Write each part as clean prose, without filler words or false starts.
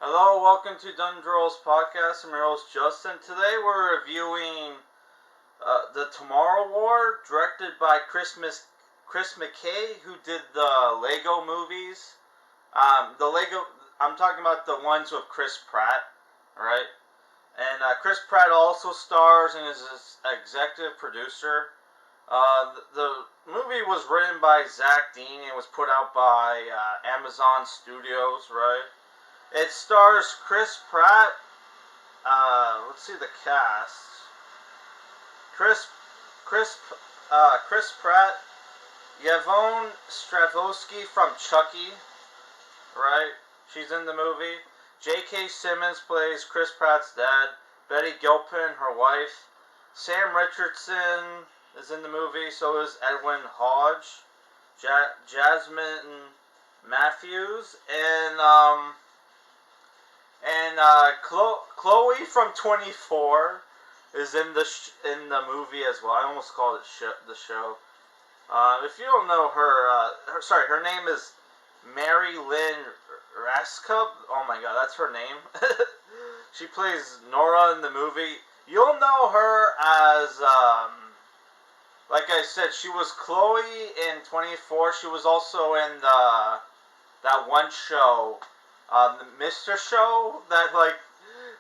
Hello, welcome to Dundrol's podcast. I'm your host Justin. Today we're reviewing The Tomorrow War, directed by Chris McKay, who did the Lego movies. I'm talking about the ones with Chris Pratt, right? And Chris Pratt also stars and is an executive producer. The movie was written by Zach Dean and was put out by Amazon Studios, right? It stars Chris Pratt. Let's see the cast. Chris, Chris, Chris Pratt, Yvonne Strahovski from Chucky, right? She's in the movie. J.K. Simmons plays Chris Pratt's dad. Betty Gilpin, her wife. Sam Richardson is in the movie. So is Edwin Hodge, Jasmine Matthews, and Chloe from 24 is in the movie as well. I almost called it the show. If you don't know her, her name is Mary Lynn Raskub. Oh my god, that's her name. She plays Nora in the movie. You'll know her as, like I said, she was Chloe in 24. She was also in that one show, the Mr. Show,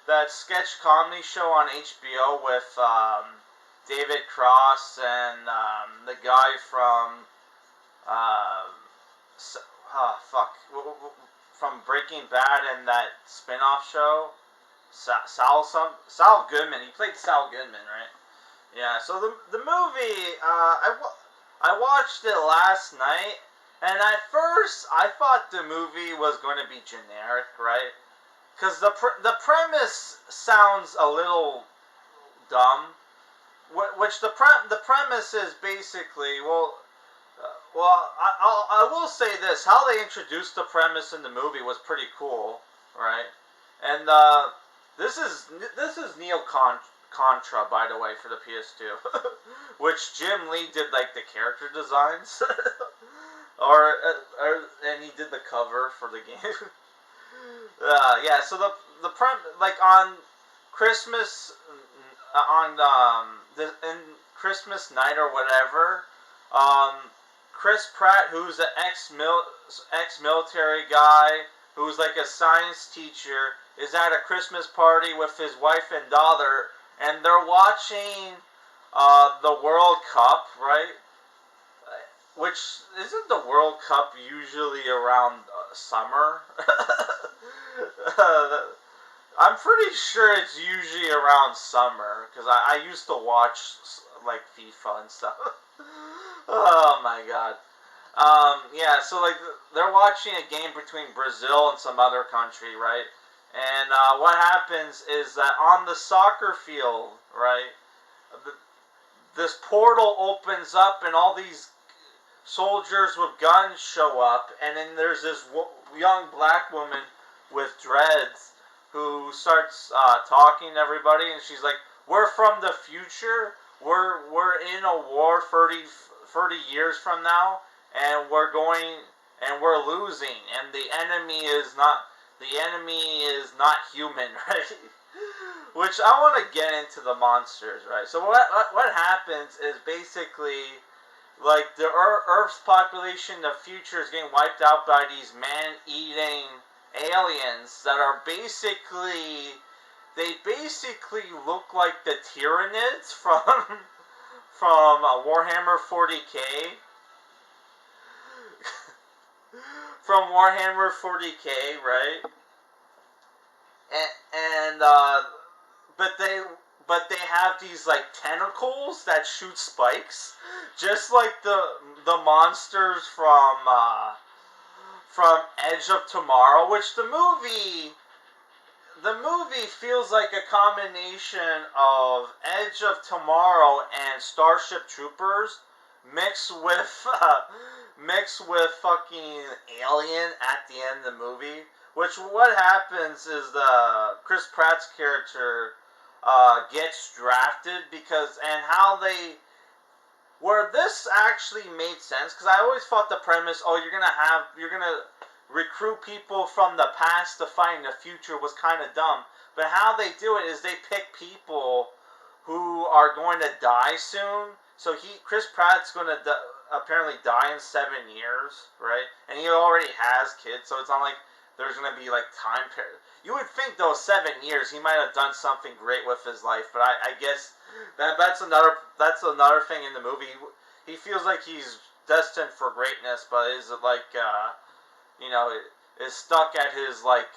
that sketch comedy show on HBO with David Cross and the guy from from Breaking Bad and that spin-off show, Sal Goodman. He played Sal Goodman, right? Yeah. So the movie, I watched it last night. And at first, I thought the movie was going to be generic, right? Because the premise sounds a little dumb. Which the premise is basically, I will say this: how they introduced the premise in the movie was pretty cool, right? And this is Neo Contra, by the way, for the PS2, which Jim Lee did like the character designs. And he did the cover for the game. Yeah. So like on Christmas, in Christmas night or whatever, Chris Pratt, who's an ex-military guy, who's like a science teacher, is at a Christmas party with his wife and daughter, and they're watching the World Cup, right? Which isn't the World Cup usually around summer? I'm pretty sure it's usually around summer because I used to watch like FIFA and stuff. Oh my god. Yeah, so like they're watching a game between Brazil and some other country, right? And what happens is that on the soccer field, right, this portal opens up and all these soldiers with guns show up, and then there's this young black woman with dreads who starts talking to everybody, and she's like, "We're from the future. We're in a war 30 years from now, and we're losing, and the enemy is not human, right?" Which I want to get into the monsters, right? So what happens is basically, like, the Earth's population in the future is getting wiped out by these man-eating aliens that are basically look like the Tyranids from Warhammer 40k. From Warhammer 40k, right? But they have these like tentacles that shoot spikes, just like the monsters from Edge of Tomorrow, which the movie feels like a combination of Edge of Tomorrow and Starship Troopers mixed with fucking Alien at the end of the movie. Which what happens is the Chris Pratt's character gets drafted where this actually made sense, because I always thought the premise, you're gonna recruit people from the past to fight in the future was kind of dumb. But how they do it is they pick people who are going to die soon. So Chris Pratt's going to apparently die in 7 years, right? And he already has kids, so it's not like there's going to be like time period. You would think those 7 years he might have done something great with his life, but I guess that's another thing in the movie. He feels like he's destined for greatness, but is it like is stuck at his like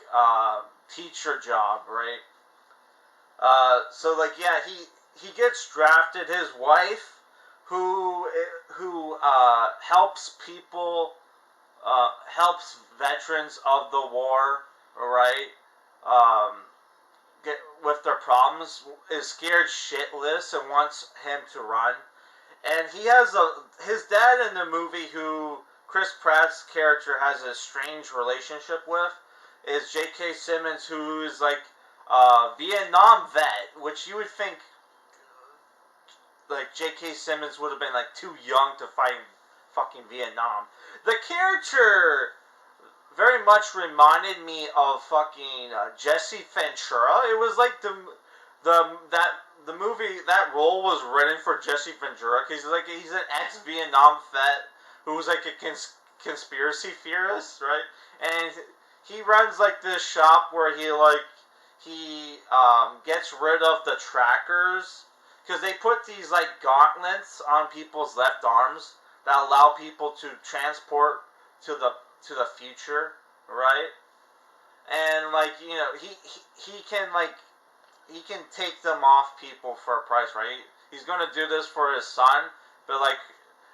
teacher job, right? So like yeah, he gets drafted. His wife, who helps people, helps veterans of the war, right? Get with their problems, is scared shitless and wants him to run. And he has his dad in the movie, who Chris Pratt's character has a strange relationship with, is J.K. Simmons, who is like a Vietnam vet, which you would think like J.K. Simmons would have been like too young to fight fucking Vietnam. The character very much reminded me of fucking Jesse Ventura. It was like the movie, that role was written for Jesse Ventura because he's an ex-Vietnam vet who's like a conspiracy theorist, right? And he runs like this shop where he gets rid of the trackers because they put these like gauntlets on people's left arms that allow people to transport to the future, right? And like he can take them off people for a price, right? He's gonna do this for his son, but like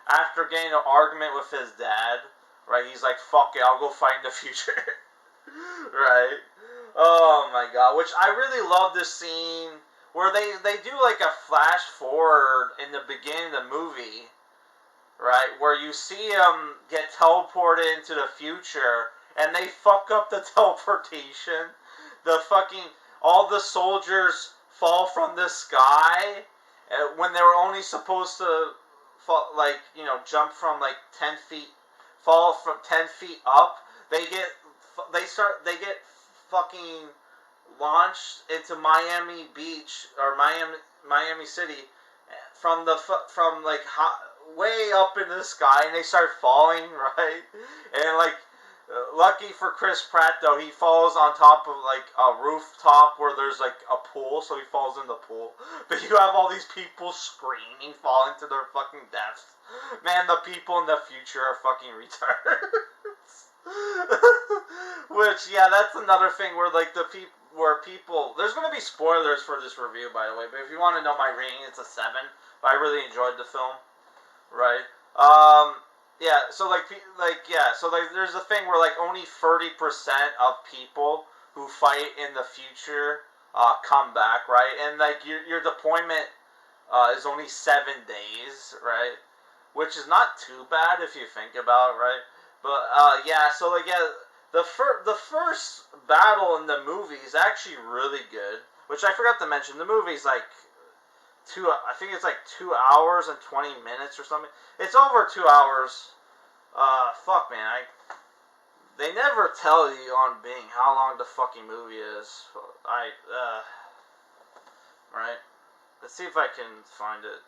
after getting an argument with his dad, right? He's like, "Fuck it, I'll go fight in the future," right? Oh my god! Which I really love this scene where they do like a flash forward in the beginning of the movie, right? Where you see him get teleported into the future, and they fuck up the teleportation. All the soldiers fall from the sky when they were only supposed to fall, jump from like 10 feet, fall from 10 feet up. They get fucking launched into Miami Beach or Miami City from way up in the sky, and they start falling, right? And like, lucky for Chris Pratt though, he falls on top of like a rooftop where there's like a pool, so he falls in the pool. But you have all these people screaming, falling to their fucking deaths. Man, the people in the future are fucking retards. Which, yeah, that's another thing where like people. There's gonna be spoilers for this review, by the way. But if you want to know my rating, it's a 7. But I really enjoyed the film. Right. Yeah. So there's a thing where like only 30% of people who fight in the future come back, right? And like your deployment is only 7 days, right? Which is not too bad if you think about it, right? But yeah. So like yeah, the first battle in the movie is actually really good. Which I forgot to mention. The movie's like I think it's like 2 hours and 20 minutes or something. It's over 2 hours. Fuck, man. They never tell you on Bing how long the fucking movie is. Right? Let's see if I can find it.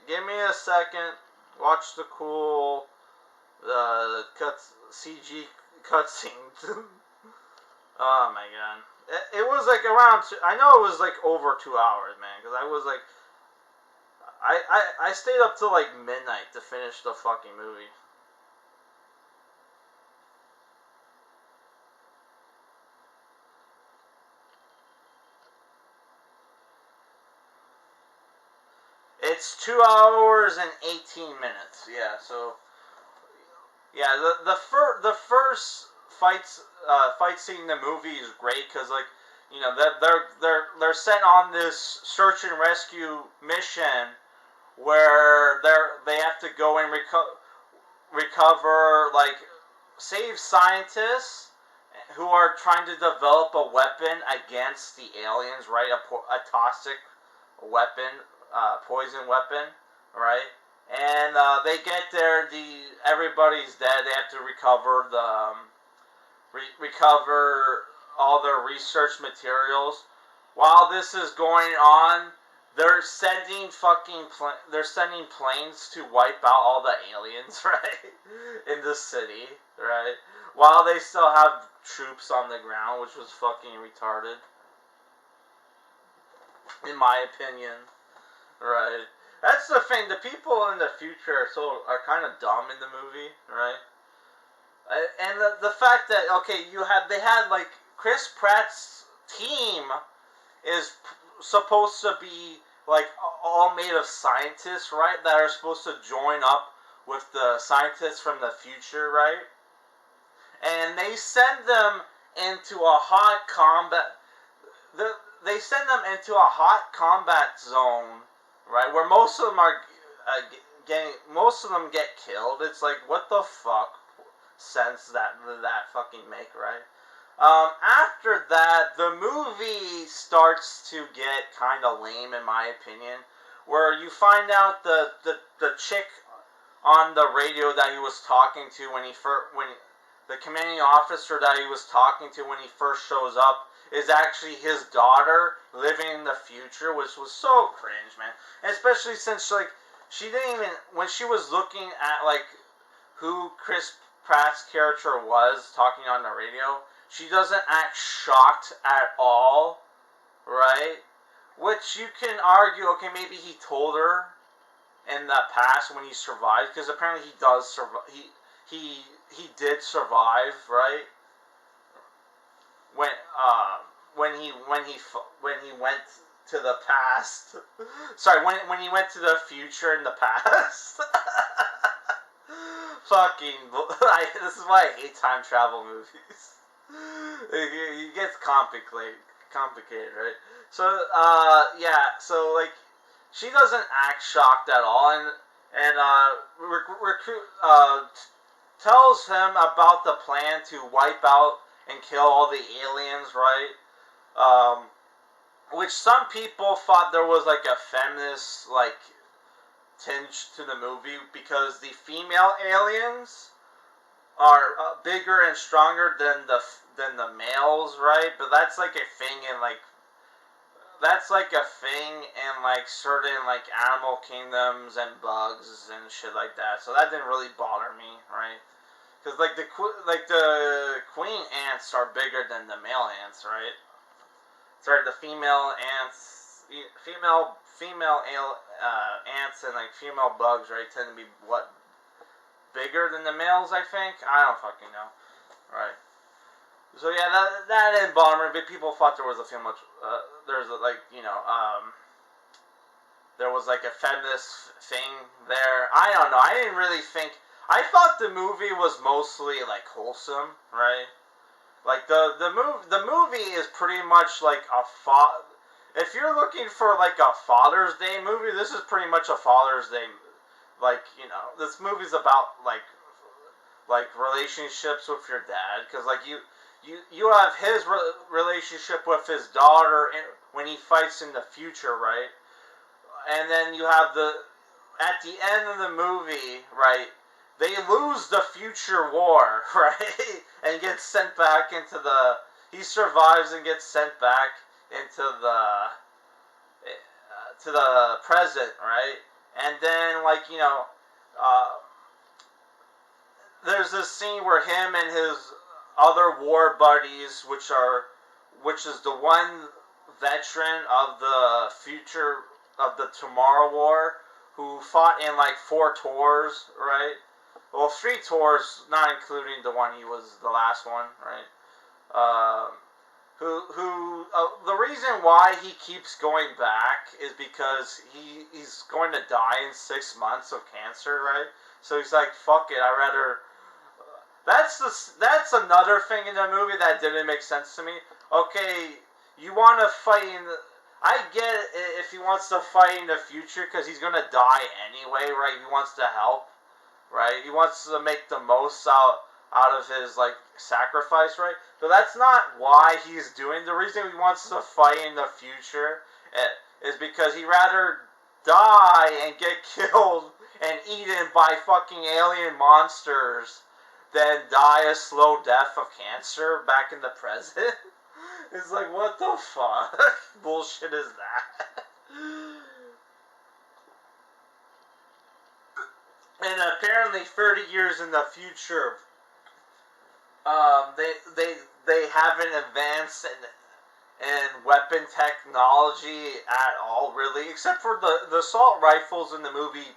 Give me a second. Watch the cool CG cutscene. Oh my god. It was like around. I know it was like over 2 hours, man. Because I was like, I stayed up till like midnight to finish the fucking movie. It's 2 hours and 18 minutes. Yeah. So yeah, the first fight scene in the movie is great because like they're sent on this search and rescue mission where they have to go and recover like save scientists who are trying to develop a weapon against the aliens, right? A toxic weapon, poison weapon, right? And they get there. Everybody's dead. They have to recover recover all their research materials. While this is going on, they're sending planes to wipe out all the aliens, right, in the city, right, while they still have troops on the ground, which was fucking retarded, in my opinion, right. That's the thing. The people in the future are kind of dumb in the movie, right? And the fact that they had like Chris Pratt's team is supposed to be like all made of scientists, right? That are supposed to join up with the scientists from the future, right? And they send them into a hot combat. They send them into a hot combat zone, right? Where most of them are most of them get killed. It's like, what the fuck sense that fucking make, right? After that, the movie starts to get kind of lame, in my opinion, where you find out the chick on the radio that he was talking to when the commanding officer that he was talking to when he first shows up is actually his daughter living in the future, which was so cringe, man. And especially since like she didn't even, when she was looking at like who Chris Pratt's character was talking on the radio, she doesn't act shocked at all, right? Which you can argue, okay, maybe he told her in the past when he survived, because apparently he does survive. He did survive, right? When he went to the past. Sorry, when he went to the future in the past. Fucking, this is why I hate time travel movies. It gets complicated, right? So, yeah, so, like, she doesn't act shocked at all, and tells him about the plan to wipe out and kill all the aliens, right? Which some people thought there was, like, a feminist, like, tinge to the movie, because the female aliens are bigger and stronger than the males, right? But that's like a thing in like certain like animal kingdoms and bugs and shit like that. So that didn't really bother me, right? Because like the queen ants are bigger than the male ants, right? Sorry, the female ants, ants and like female bugs, right, tend to be bigger than the males, I think. I don't fucking know, right? So yeah, that didn't bother me. But people thought there was a few much. There's there was like a feminist thing there. I don't know. I didn't really think. I thought the movie was mostly like wholesome, right? Like the movie is pretty much like if you're looking for like a Father's Day movie, this is pretty much a Father's Day. Like, you know, this movie's about like relationships with your dad, because like you have his relationship with his daughter when he fights in the future, right? And then you have at the end of the movie, right? They lose the future war, right? And get sent back into he survives and gets sent back into to the present, right? And then, like, you know, there's this scene where him and his other war buddies, which is the one veteran of the future, of the Tomorrow War, who fought in, like, 4 tours, right? Well, 3 tours, not including the one he was the last one, right? The reason why he keeps going back is because he's going to die in 6 months of cancer, right? So he's like, fuck it, I'd rather. That's another thing in the movie that didn't make sense to me. Okay, you want to fight I get it if he wants to fight in the future because he's gonna die anyway, right? He wants to help, right? He wants to make the most out of his, like, sacrifice, right? But that's not why he's doing. The reason he wants to fight in the future is because he'd rather die and get killed and eaten by fucking alien monsters, then die a slow death of cancer back in the present. It's like, what the fuck bullshit is that? And apparently 30 years in the future, they haven't advanced in weapon technology at all, really, except for the assault rifles in the movie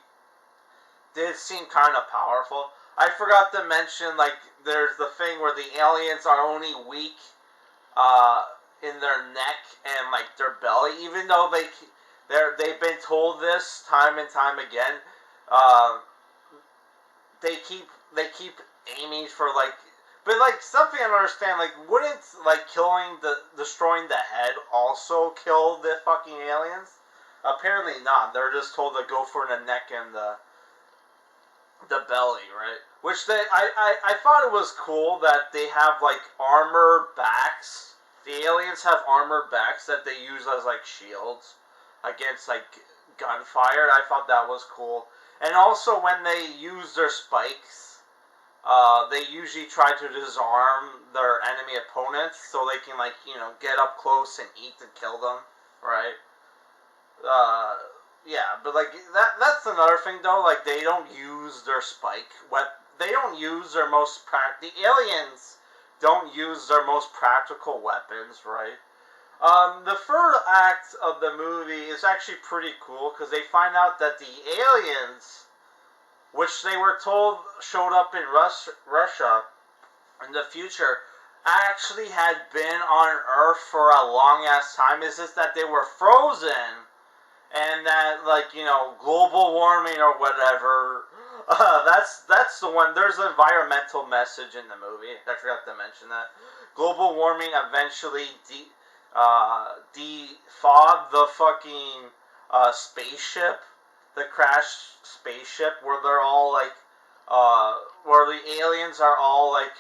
did seem kind of powerful. I forgot to mention, like, there's the thing where the aliens are only weak in their neck and, like, their belly, even though they've been told this time and time again. They keep aiming for, like, but, like, something I don't understand, like, wouldn't, like, destroying the head also kill the fucking aliens? Apparently not. They're just told to go for the neck and the belly, right? Which I thought it was cool that they have, like, armored backs. The aliens have armored backs that they use as, like, shields against, like, gunfire. I thought that was cool. And also when they use their spikes, they usually try to disarm their enemy opponents so they can, like, you know, get up close and eat and kill them, right? Yeah, but, like, that's another thing, though. Like, they don't use their they don't use their most the aliens don't use their most practical weapons, right? The third act of the movie is actually pretty cool because they find out that the aliens, which they were told showed up in Russia in the future, actually had been on Earth for a long ass time. It's just that they were frozen, and that, like, you know, global warming or whatever. That's the one. There's an environmental message in the movie. I forgot to mention that. Global warming eventually defawed the fucking spaceship, the crashed spaceship, where they're all, like, where the aliens are all, like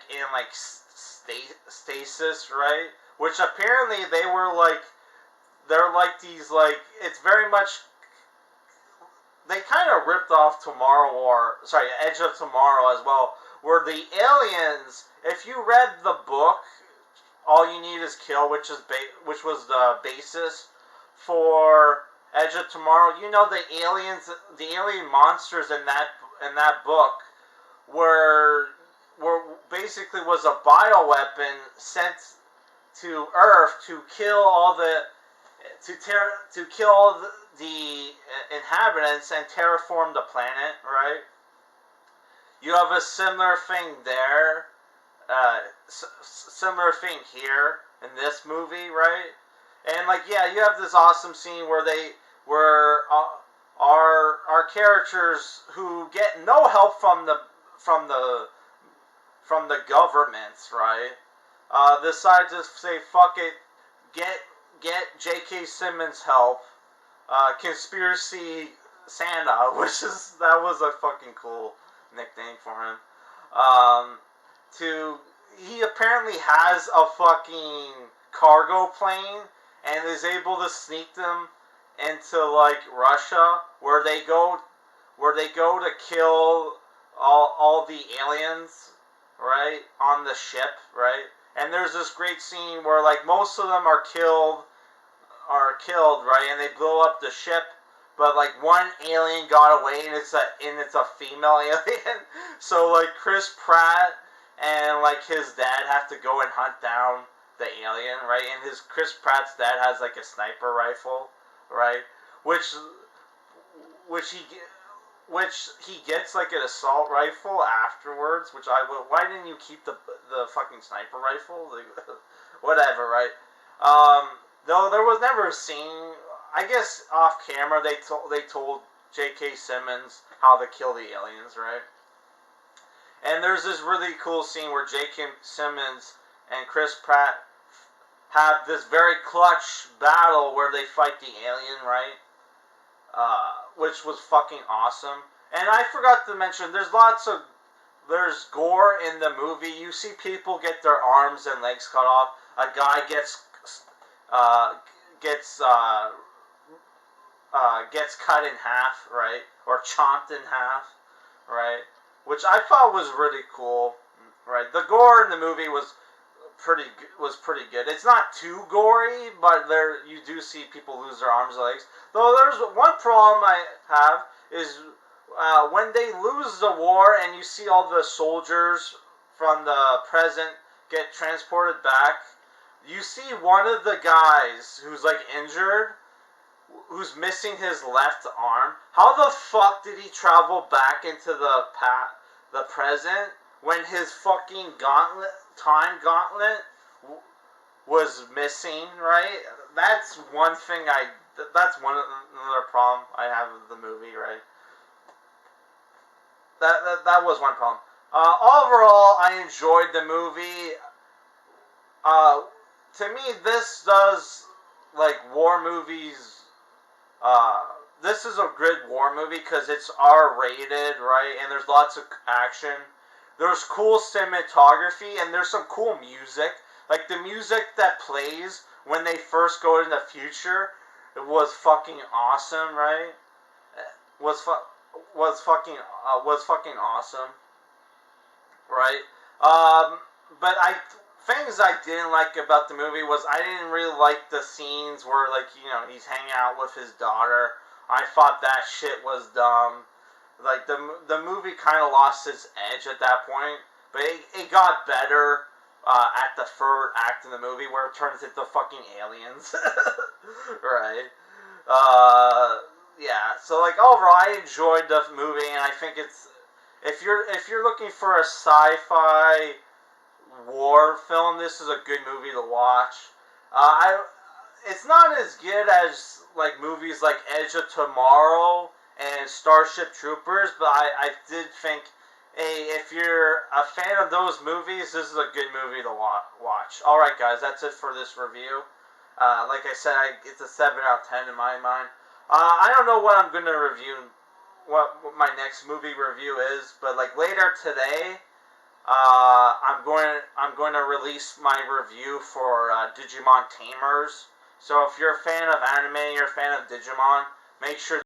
in, like, stasis, right? Which apparently they were, like, they're like these, like, it's very much, they kind of ripped off Edge of Tomorrow as well, where the aliens, if you read the book, All You Need Is Kill, which was the basis for Edge of Tomorrow, you know, the alien monsters in that book were basically was a bioweapon sent to Earth to kill all the inhabitants and terraform the planet, right? You have a similar thing there, similar thing here in this movie, right? And, like, yeah, you have this awesome scene where our characters who get no help from the governments, right? Decide to say, fuck it, get J.K. Simmons help, Conspiracy Santa, that was a fucking cool nickname for him. He apparently has a fucking cargo plane and is able to sneak them into, like, Russia, where they go to kill all the aliens, right, on the ship, right? And there's this great scene where, like, most of them are killed, right, and they blow up the ship, but, like, one alien got away, and it's a female alien. So, like, Chris Pratt and, like, his dad have to go and hunt down the alien, right? And Chris Pratt's dad has, like, a sniper rifle, right? Which he gets, like, an assault rifle afterwards, why didn't you keep the fucking sniper rifle? Like, whatever, right? Though there was never a scene, I guess off camera they told J.K. Simmons how to kill the aliens, right? And there's this really cool scene where J.K. Simmons and Chris Pratt have this very clutch battle where they fight the alien, right? Which was fucking awesome. And I forgot to mention, there's gore in the movie. You see people get their arms and legs cut off. A guy gets gets cut in half, right? Or chomped in half, right? Which I thought was really cool, right? The gore in the movie was pretty good. It's not too gory, but you do see people lose their arms and legs. Though there's one problem I have is when they lose the war and you see all the soldiers from the present get transported back, you see one of the guys who's like injured, who's missing his left arm. How the fuck did he travel back into the present when his fucking time gauntlet was missing, right? That's one thing that's another problem I have with the movie, right? That was one problem. Overall, I enjoyed the movie. To me, this does, like, war movies, this is a good war movie because it's R-rated, right? And there's lots of action. There's cool cinematography, and there's some cool music. Like, the music that plays when they first go in the future, it was fucking awesome, right? Was fucking awesome, right? But things I didn't like about the movie was I didn't really like the scenes where, like, you know, he's hanging out with his daughter. I thought that shit was dumb. Like, the movie kind of lost its edge at that point, but it got better at the third act of the movie where it turns into fucking aliens, right? Yeah. So, like, overall, I enjoyed the movie, and I think it's if you're looking for a sci-fi war film, this is a good movie to watch. It's not as good as, like, movies like Edge of Tomorrow and Starship Troopers, but I did think, hey, if you're a fan of those movies, this is a good movie to watch. Alright, guys, that's it for this review. Like I said, it's a 7 out of 10 in my mind. I don't know what I'm going to review, what my next movie review is, but, like, later today, I'm going to release my review for Digimon Tamers. So if you're a fan of anime, you're a fan of Digimon, make sure